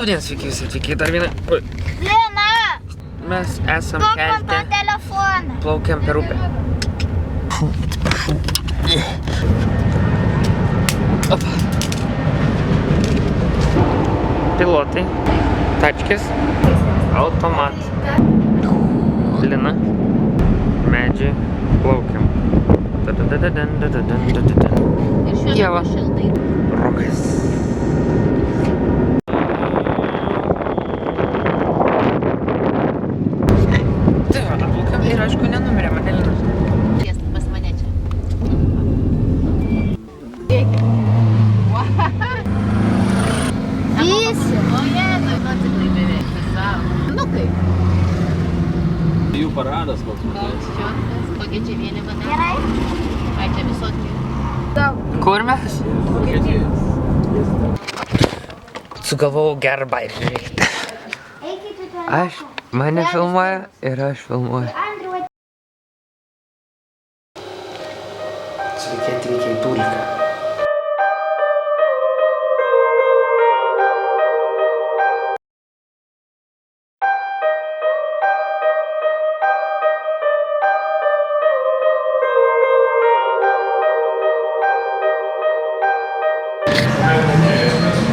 Labdien, sveiki visi atvykę dar vieną. Lina! Mes esam Duok man tą kelte, telefoną. plaukiam per upę. Opa. Pilotai, tačkis, automat. Lina, medžiai, plaukiam. Ieva, rokas. Tai va, plaukiam ir aišku nenumirėm, Lina. Pas mane čia. Visi. O jėdai, nu tikrai beveik visam. Nu kaip? Jų paradas koks Koks čiotkas, kokia čia vėliava. Gerai. Ai, čia visokių. Kur mes? Sugalvojau gerą bairį žiūrėkite. Eikite ten. Aš, mane filmuoja ir aš filmuoju. Andriu, Sveiki atvykę į Tūliką.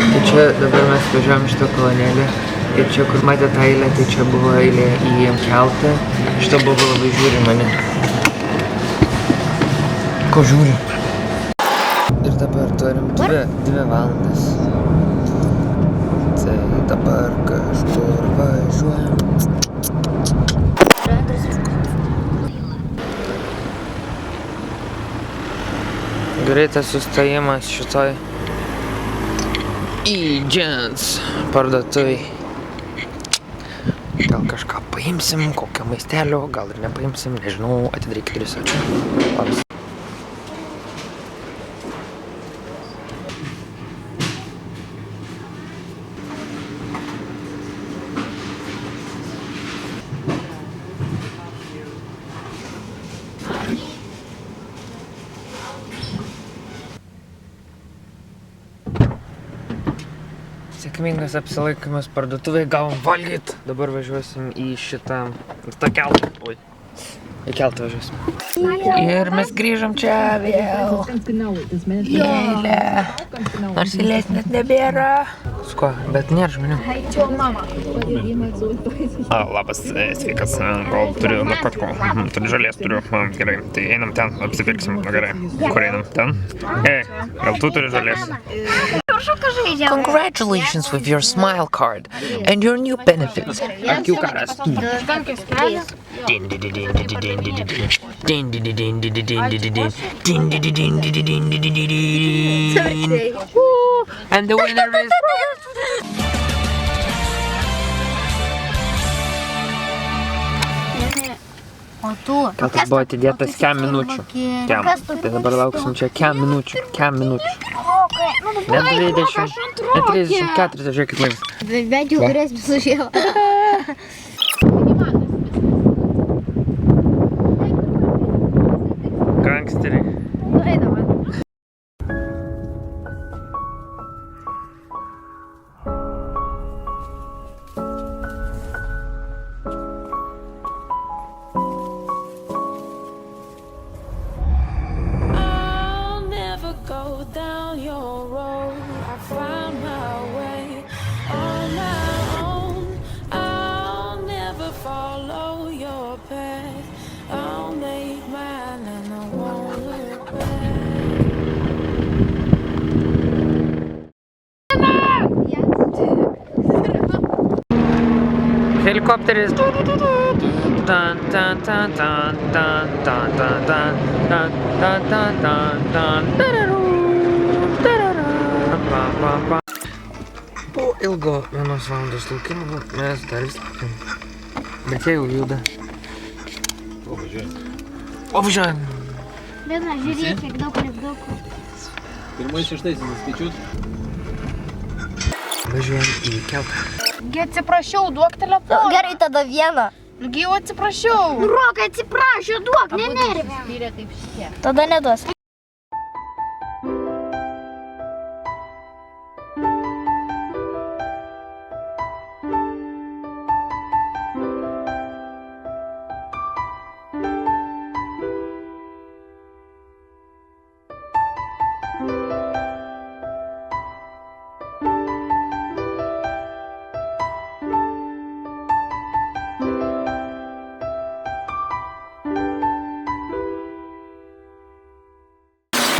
Tai čia dabar mes važiuojam šitą kolonėlį ir čia kur matė tą eilę, tai čia buvo eilė į keltą. Šitą buvo labai žiūri mane. Ko žiūri? Ir dabar turim 2 valandas. Tai dabar kažkur važiuojam. Greitas sustojimas šitoj E-Gents parduotuviai. Gal kažką paimsim, kokio maistelio, gal ir nepaimsim, nežinau, atidarykit duris, ačiū. Labas. Sėkmingas apsilaikymas parduotuvėje, gavom valgyt. Dabar važiuosim į šitą keltą. Oi. Į keltą važiuosim. Ir mes grįžom čia vėl. Į eilę. Nors eilės net nebėra. Su ko? Bet nėra žmonių. Labas, sveikas. Gal turiu narkotikų. Turiu žalės, turiu. Gerai, tai einam ten, apsipirksim. Gerai. Kur einam? Ten? Gal tu turi žalės? Congratulations with your smile card and your new benefits. Akių karas. And the winner is... O tu? Keltas buvo atidėtas kem minučių. Tai dabar lauksim čia kem minučių. Ne 20, ne 30, 40, žiūrėkit laikas. Bent jau turės sužėjo. Gangsteriai. Helikopteris. Po ilgo 1 valandos laukimo mes dar vis laukiam. Bet jie jau juda. Važiuojam. Lina, žiūrėk, kiek daug lipdukų. Pirmais 6 neskaičiut. Važiuojam į keltą. Gi atsiprašiau, duok telefoną. Gerai, tada vieną. Gi jau atsiprašiau. Rokai, atsiprašau, duok, nenervė. Spyrė kaip šitie. Tada neduos.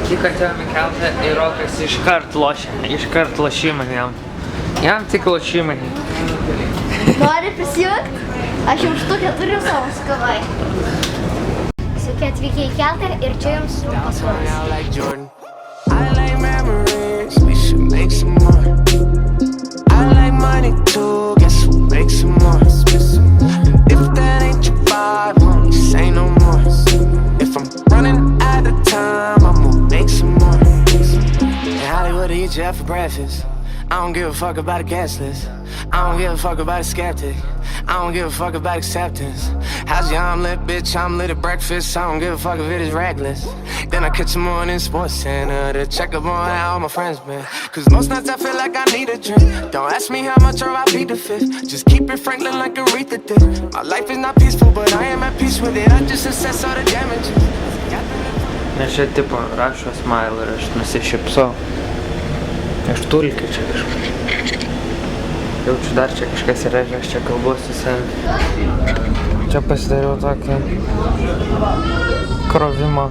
Tik atėjom į keltą ir Rokas iškart lošia. Iškart lošimai jam. Jam tik lošimai. Nori prisijungti? Aš jau štukę turiu savo skavai. Sveiki atvykę į keltą ir čia jums pasvaras. I like memories, we should make some more. I like money too, guess we'll make some more. And if that ain't your vibe, won't say no more. If I'm running out of time, I'ma make some more. In Hollywood, I eat you out for breakfast. I don't give a fuck about a guest list. I don't give a fuck about a skeptic. I don't give a fuck about acceptance. How's your omelet, bitch? I'm lit at breakfast. I don't give a fuck if it is reckless. Then I catch them on in Sports Center to check up on how all my friends been. Cause most nights I feel like I need a drink. Don't ask me how much or I plead the fifth. Just keep it Franklin like Aretha did. My life is not peaceful, but I am at peace with it. I just assess all the damages. Nes čia tipo rašo smile ir aš nusišypsau. Aš tulkiu čia kažką. Jaučiu dar čia kažkas yra ir aš čia kalbuosi su savimi. Čia pasidariau tokį krovimo.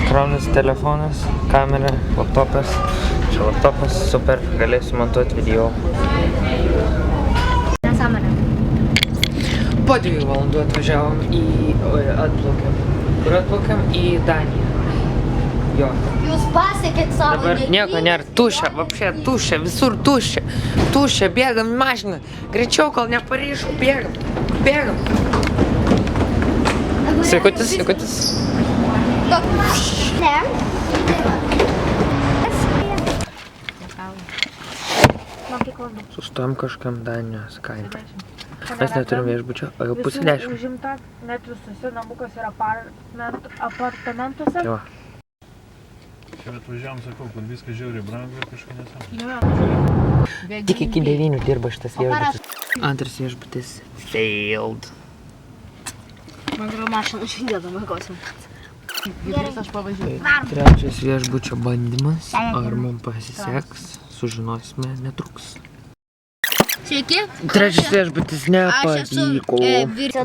Krovinis telefonas, kamera, laptopas. Čia laptopas super, galėsiu montuoti video. Nesąmonė. Po 2 valandų atvažiavom atplaukėm. Kur atplaukėm? Į Daniją. Jo. Jūs pasiekėt savo Dabar nieko nėra, tuščia, vapšė tuščia, visur tuščia. Tuščia, bėgam į mašiną. Greičiau, kol neparyšau, bėgam. Bėgam. Sveikutis, sveikutis. Ne. Sustojom kažkam Danijos kaime. Mes neturim viešbučio, o jau pusė 10. Užimta, net visose namukas ir apartamentuose. Tai va. Čia atvažiavom, sakau, kad viskas žiauriai brangu ir kažką nesam. Tik iki 9 dirba šitas viešbutis. Antras viešbutis failed. Man gal mašiną šiandieną mėgosim. Gerai, aš pavažiuoju. Trečias viešbučio bandymas. Ar mums pasiseks, sužinosime netruks. Sveiki. Trečias viešbutis nepavyko.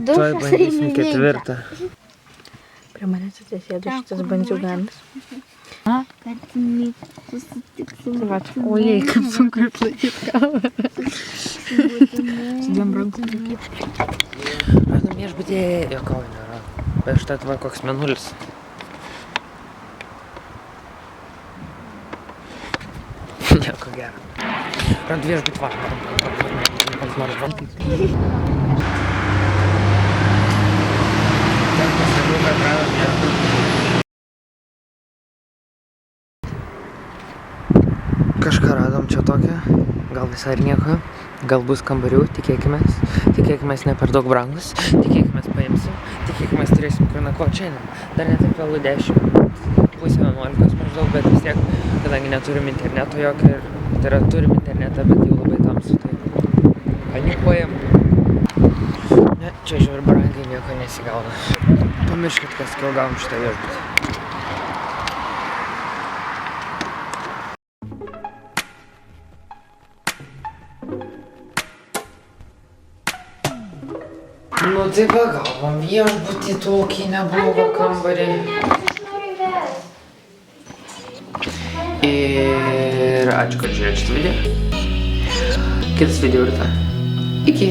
Tuoj bandysim 4. Prie manęs atsisėdo šitas bandziuganas. Kad susitiksim. Va, ojei, kaip sunku išlaikyti kamerą. Su 2 rankom. Radom viešbutį, jokauju nėra. Bet štai va koks menulis. Nieko gero. Rand viešbutį va. Kažką radom čia tokią, gal visai ir nieko, gal bus kambarių, tikėkimės ne per daug brangus, tikėkimės paimsim, tikėkimės turėsim kur nakvoti šiandien. Dar ne taip vėlu 10, pusė 11 maždaug, bet vis tiek, kadangi neturim interneto jokio ir, tai yra turim internetą, bet jau labai tamsu, tai panikuojam. Ne, čia žiūri brangiai nieko nesigauna. Pamirškit, kas kol gavom šitą viešbutį. Nu tai va, gavom viešbutį tokį neblogą kambarį. Ir ačiū, kad žiūrėjote šitą video. Kitas video rytoj. Iki.